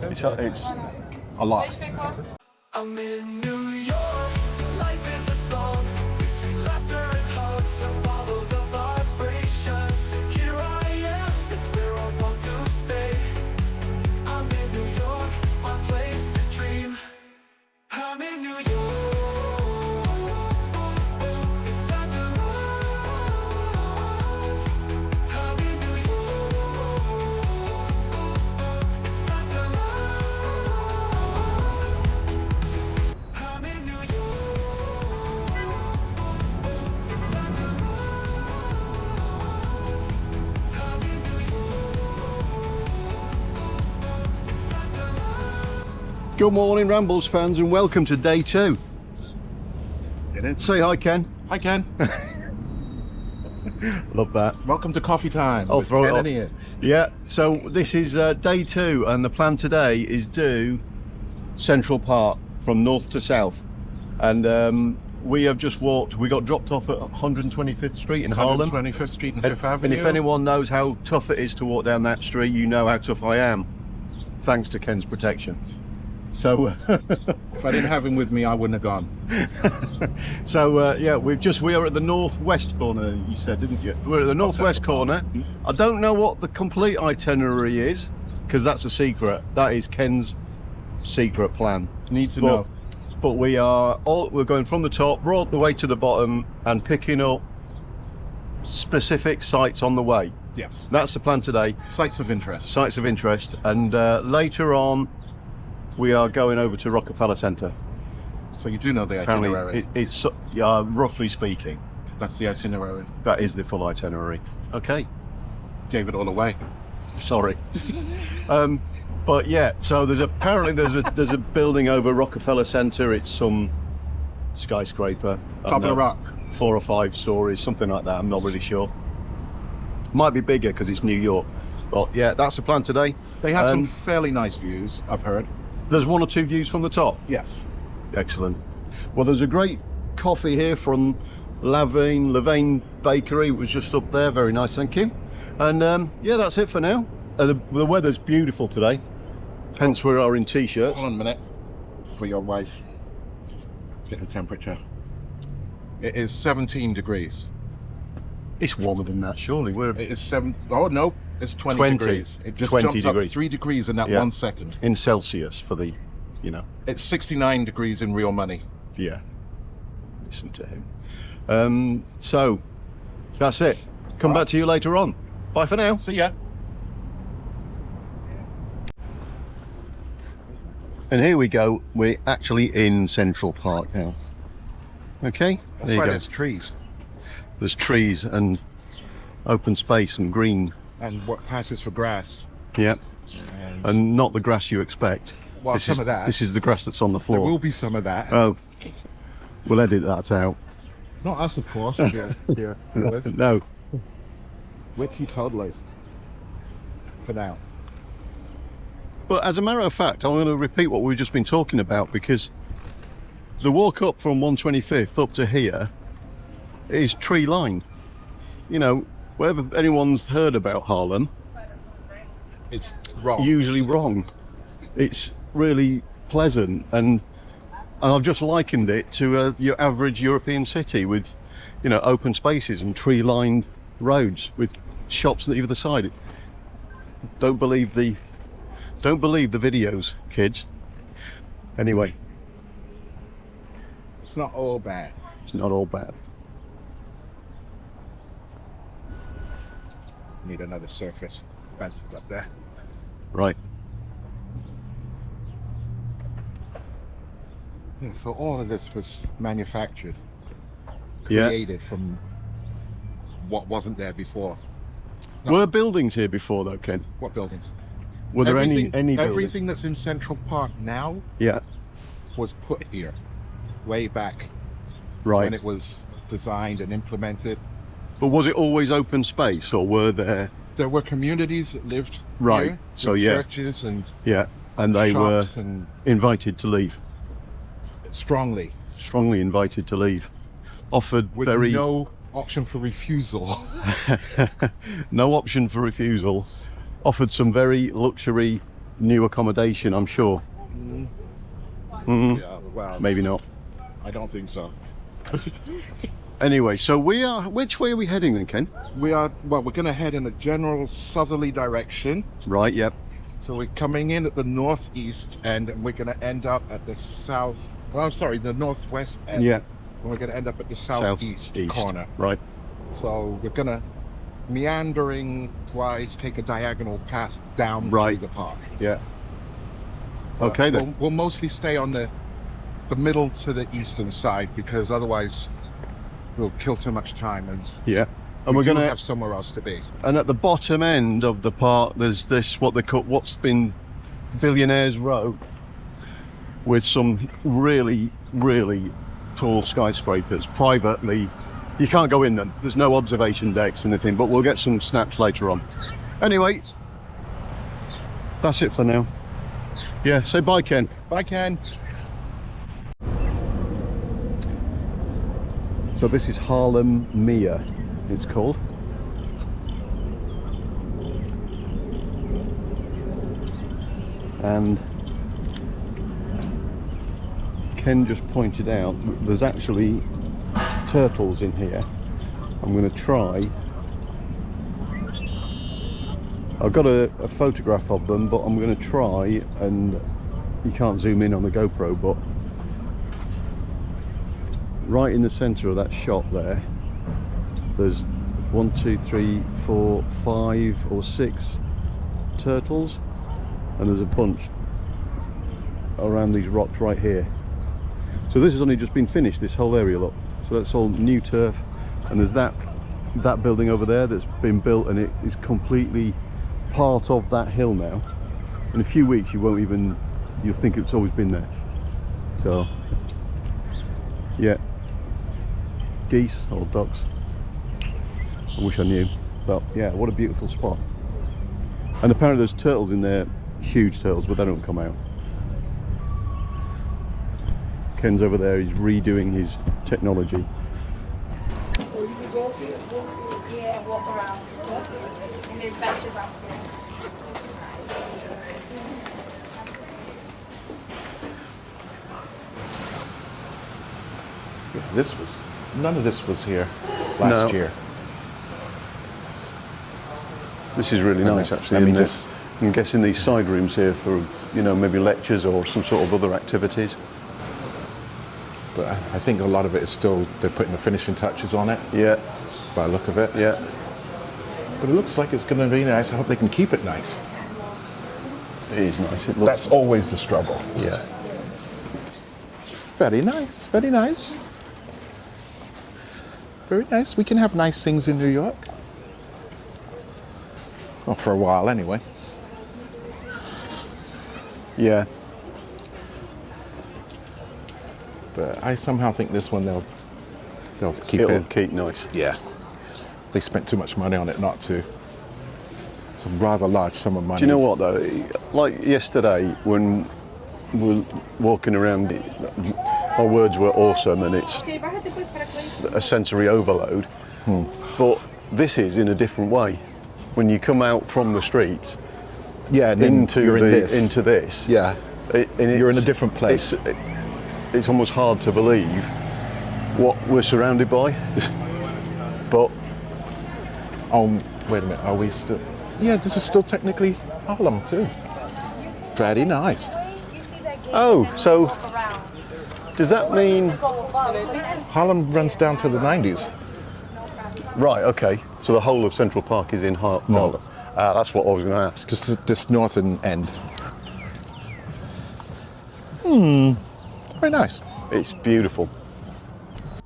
It's a lot. I'm in New York, life is a song, between laughter and hugs, so follow the vibration. Here I am, it's where I want to stay. I'm in New York, my place to dream. I'm in New York, it's time to love. I'm in New York, it's time to love. I'm in New York, it's time to love. I'm in New York, it's time to love. Good morning, Rambles fans, and welcome to day 2. Say hi, Ken. Hi, Ken. Love that. Welcome to Coffee Time. I'll with throw it Ken up. and Ian. Yeah, so this is day 2, and the plan today is do Central Park from north to south. And we have just walked, we got dropped off at 125th Street in Harlem. 125th Street and And, Fifth Avenue. and if anyone knows how tough it is to walk down that street, you know how tough I am, thanks to Ken's protection. So, If I didn't have him with me, I wouldn't have gone. yeah, we are at the northwest corner, you said, didn't you? We're at the northwest corner. I don't know what the complete itinerary is, because that's a secret. That is Ken's secret plan. Need to But- know. But we're going from the top, right the way to the bottom, and picking up specific sites on the way. Yes. That's the plan today. Sites of interest. Sites of interest, and later on, we are going over to Rockefeller Center. So you do know the itinerary. Apparently, it's roughly speaking, That's the itinerary. that is the full itinerary. Okay, Gave it all away. sorry. But yeah, so there's a building over Rockefeller Center. It's some skyscraper. I Top don't of the know, rock. 4 or 5 stories, something like that. I'm not really sure. Might be bigger because it's New York. But yeah, that's the plan today. They have some fairly nice views, I've heard. There's 1 or 2 views from the top. Yes. Excellent. Well, there's a great coffee here from Levain Bakery. It was just up there. Very nice, thank you. And yeah, that's it for now. The weather's beautiful today, hence we are in t-shirts. Hold on a minute. For your wife. Let's get the temperature. It is 17 degrees. It's warmer than that, surely. It is 7. Oh, no. It's 20, 20. degrees. It just 20 jumped degrees. up 3 degrees in that Yeah. 1 second. In Celsius for the, It's 69 degrees in real money. yeah. Listen to him. So, that's it. Come back to you later on. Bye for now. See ya. And here we go. We're actually in Central Park now. Okay? That's There you why go. there's trees. There's trees and open space and green. And what passes for grass. Yeah. And And not the grass you expect. Well, some of that. This is the grass that's on the there floor. will be some of that. Oh, we'll edit that out. Not us, of course. Here. No. We're teetotalers. For now. But as a matter of fact, I'm going to repeat what we've just been talking about, because the walk up from 125th up to here is tree line. Wherever anyone's heard about Harlem, It's wrong. usually wrong. It's really pleasant, and I've just likened it to your average European city with, open spaces and tree-lined roads with shops on either side. Don't believe the videos, kids. Anyway, It's not all bad. it's not all bad. Need another surface. Benches up there. Right. Yeah, so all of this was manufactured, Yeah. created from what wasn't there before. No. Were buildings here before, though, Ken? What buildings? Were there any buildings? Everything that's in Central Park now Yeah. was put here way back Right. when it was designed and implemented. But was it always open space, or were there? There were communities that lived Right, here, so with yeah. churches and Yeah. And they were shops and invited to leave. strongly, Strongly invited to leave. Offered with very no option for refusal. no option for refusal. offered some very luxury new accommodation, I'm sure. Yeah, well, Maybe not. I don't think so. Anyway, so which way are we heading then, Ken? We're going to head in a general southerly direction. Right, yep. So we're coming in at the northeast and we're going to end up at the south. Well, I'm sorry, the northwest end. Yeah. And we're going to end up at the southeast corner. Right. So we're going to, meandering-wise, take a diagonal path down Right. through the park. Yeah. Okay then. We'll mostly stay on the middle to the eastern side because otherwise we'll kill too much time and Yeah. And we're we're going to gonna have somewhere else to be. And at the bottom end of the park, there's this what's been Billionaires Row, with some really, really tall skyscrapers. Privately, you can't go in them. There's no observation decks or anything, but we'll get some snaps later on. Anyway, that's it for now. Yeah, say bye, Ken. Bye, Ken. So this is Harlem Mia, it's called. And Ken just pointed out there's actually turtles in here. I'm going to try. I've got a photograph of them, but I'm going to try, and you can't zoom in on the GoPro, but right in the centre of that shot there's 1, 2, 3, 4, 5 or 6 turtles, and there's a bunch around these rocks right here. So this has only just been finished, this whole area, look. So that's all new turf, and there's that building over there that's been built, and it is completely part of that hill now. In a few weeks you'll think it's always been there. So yeah, geese or ducks, I wish I knew, but yeah, what a beautiful spot. And apparently there's turtles in there, huge turtles, but they don't come out. Ken's over there, he's redoing his technology. Yeah, walk around. And there's benches up here. None of this was here No. last year. This is really nice actually. Let me and, just- I'm guessing these side rooms here for, maybe lectures or some sort of other activities. But I think a lot of it is still, they're putting the finishing touches on it Yeah, by the look of it. yeah. But it looks like it's going to be nice. I hope they can keep it nice. It is nice. It looks, That's always the struggle. yeah. Very nice, very nice. Very nice. We can have nice things in New York. Well, for a while anyway. Yeah. But I somehow think this one they'll keep It'll it. keep nice. Yeah. They spent too much money on it not to. It's a rather large sum of money. Do you know what though? Like yesterday when we were walking around, our words were awesome and it's a sensory overload. But this is in a different way. When you come out from the streets Yeah, and then into you're in this. into this, Yeah. and You're in a it's- different place. It's almost hard to believe what we're surrounded by. But Oh, wait a minute. Are we still? Yeah, this is still technically Harlem too. Very nice. oh, so does that mean Harlem runs down to the 90s. right? Okay, so the whole of Central Park is in Harlem. That's what I was going to ask. Just this northern end. Very nice. It's beautiful.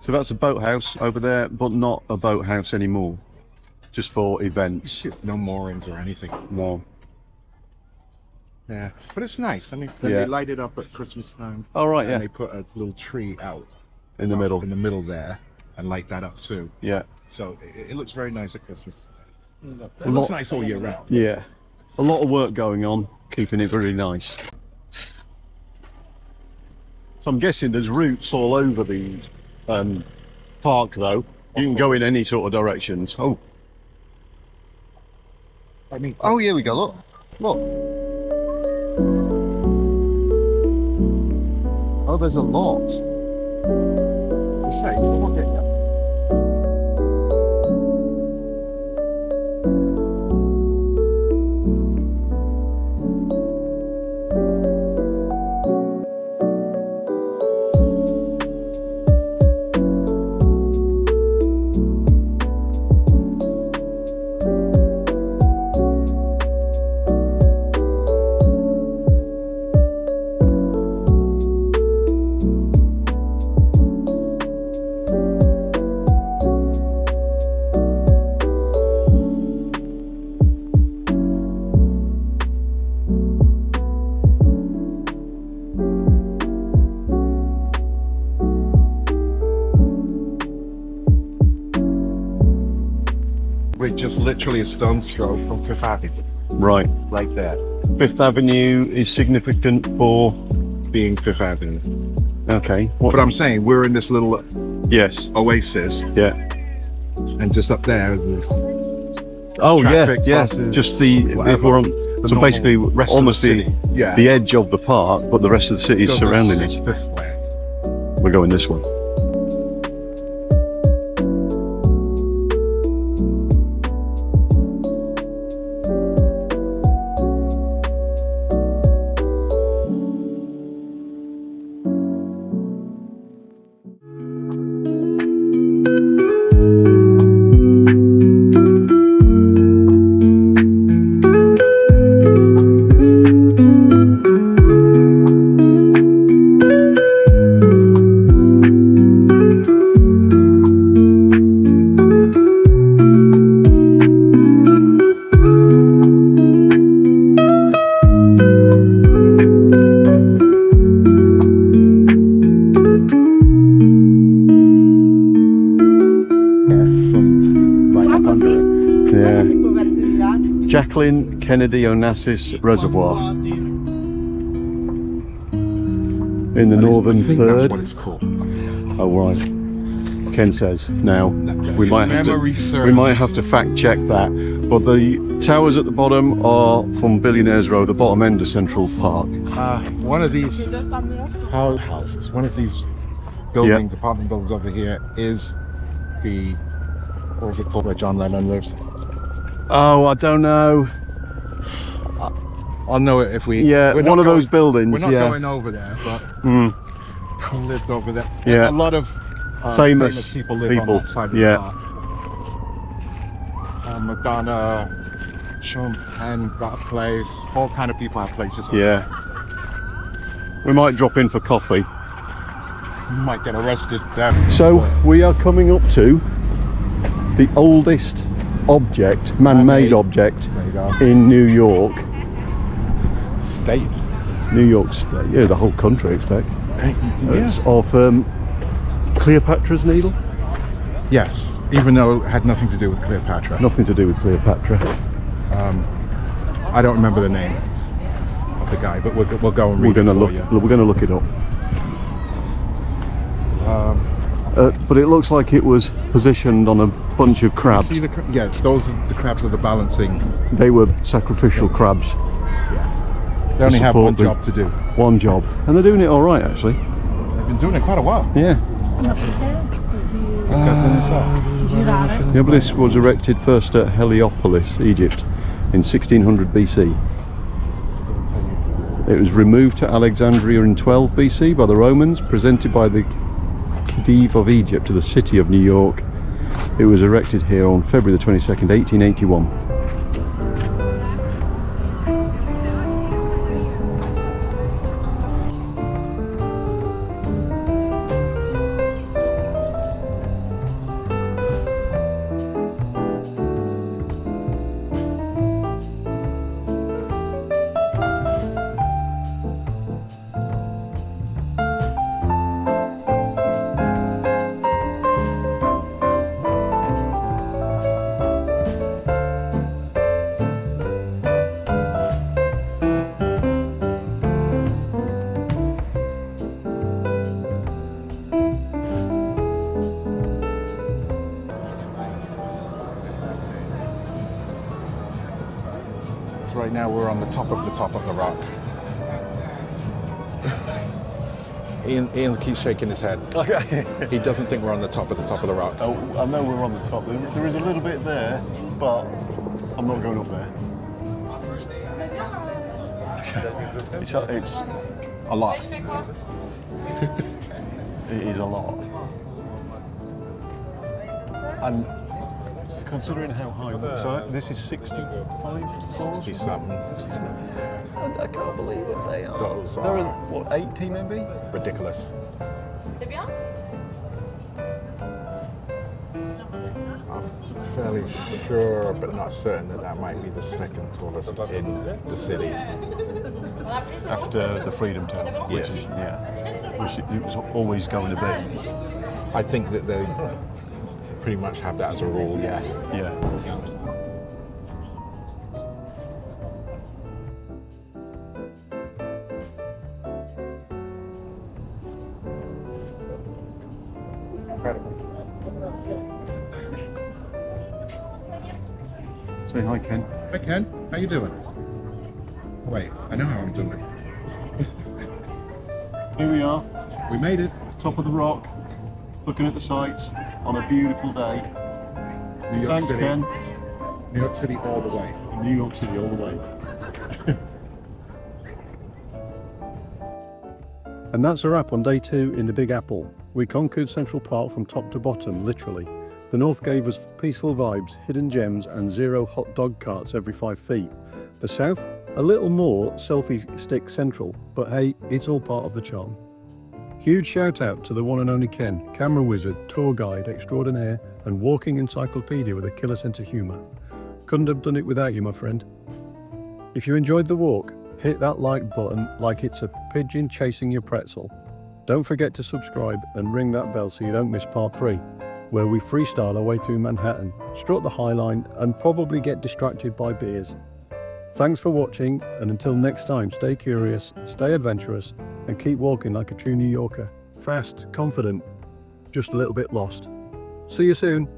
So that's a boathouse over there, but not a boathouse anymore. Just for events. No moorings or anything. No. Yeah, but it's nice. I mean, then Yeah. they light it up at Christmas time. Oh, right, yeah. And they put a little tree out In the middle. in the middle there, and light that up too. Yeah. So it looks very nice at Christmas. It looks nice all year round. Yeah. A lot of work going on, keeping it really nice. So I'm guessing there's routes all over the park though. You can go in any sort of directions. Oh. I mean, Oh, here we go. Look. Look. Oh, there's a lot. safe. Look at you. We're just literally a stone's throw from Fifth Avenue, Right. right there, Fifth Avenue is significant for. being Fifth Avenue. Okay. What? But I'm saying we're in this little Yes. oasis, Yeah. and just up there, there's Oh, yeah. Traffic, Yeah. buses, Just the. whatever. We're on. the So normal basically, rest almost of the the city. Yeah, the edge of the park, but the rest of the city is Go surrounding this, it. this way. We're going this way. Yeah. Jacqueline Kennedy Onassis Reservoir in the northern I think third. that's what it's called. Oh right. Ken says now we might have Memory to serves. we might have to fact check that. But the towers at the bottom are from Billionaires Row, the bottom end of Central Park. One of these houses, one of these buildings, apartment buildings over here, is the, what was it called, where John Lennon lived? Oh, I don't know. I'll know it if we. Yeah, we're one not of those going- buildings. We're not Yeah. going over there, but Mm. we lived over there. Yeah. A lot of Famous people live people. on that side of Yeah. the park. Madonna, Sean Penn got a place. All kind of people have places. over Yeah. We might drop in for coffee. there. You might get arrested there. So we are coming up to the oldest object, man-made Man-made. object There you go. in New York. State. New York State, yeah, the whole country, I expect. It's Yeah. of Cleopatra's Needle. Yes, even though it had nothing to do with Cleopatra. Nothing to do with Cleopatra. I don't remember the name of the guy, but we'll go and We're read going to it for look. you. We're going to look it up. But it looks like it was positioned on a bunch of crabs. See the yeah, those are the crabs that are balancing. They were sacrificial crabs. They only have support one the- job to do. One job, and they're doing it all right, actually. They've been doing it quite a while. Yeah. Yeah, but this was erected first at Heliopolis, Egypt, in 1600 BC. It was removed to Alexandria in 12 BC by the Romans, presented by the Khedive of Egypt to the city of New York. It was erected here on February the 22nd, 1881. Right now we're on the top of the rock. Ian keeps shaking his head. Okay. He doesn't think we're on the top of the rock. Oh, I know we're on the top. There is a little bit there, but I'm not going up there. It's A lot. It is a lot. And considering how high, so this is 65 floors? 60 something. And I can't believe that they are. Those There are are, what, 80 maybe? ridiculous. C'est bien? I'm fairly sure, but not certain, that might be the second tallest in the city. After the Freedom Tower, which is, which it was always going to be. I think that they pretty much have that as a rule, yeah. Yeah. Say hi, Ken. Hey Ken, how you doing? Wait, I know how I'm doing. Here we are, We made it. top of the rock, looking at the sights on a beautiful day. New York Thanks, City. Ken. New York City all the way. New York City all the way. And that's a wrap on day 2 in the Big Apple. We conquered Central Park from top to bottom, literally. The north gave us peaceful vibes, hidden gems and 0 hot dog carts every 5 feet. The south, a little more selfie stick central, but hey, it's all part of the charm. Huge shout out to the one and only Ken, camera wizard, tour guide extraordinaire and walking encyclopedia with a killer sense of humour. Couldn't have done it without you, my friend. If you enjoyed the walk, hit that like button like it's a pigeon chasing your pretzel. Don't forget to subscribe and ring that bell so you don't miss part 3, where we freestyle our way through Manhattan, strut the High Line and probably get distracted by beers. Thanks for watching, and until next time, stay curious, stay adventurous and keep walking like a true New Yorker. Fast, confident, just a little bit lost. See you soon.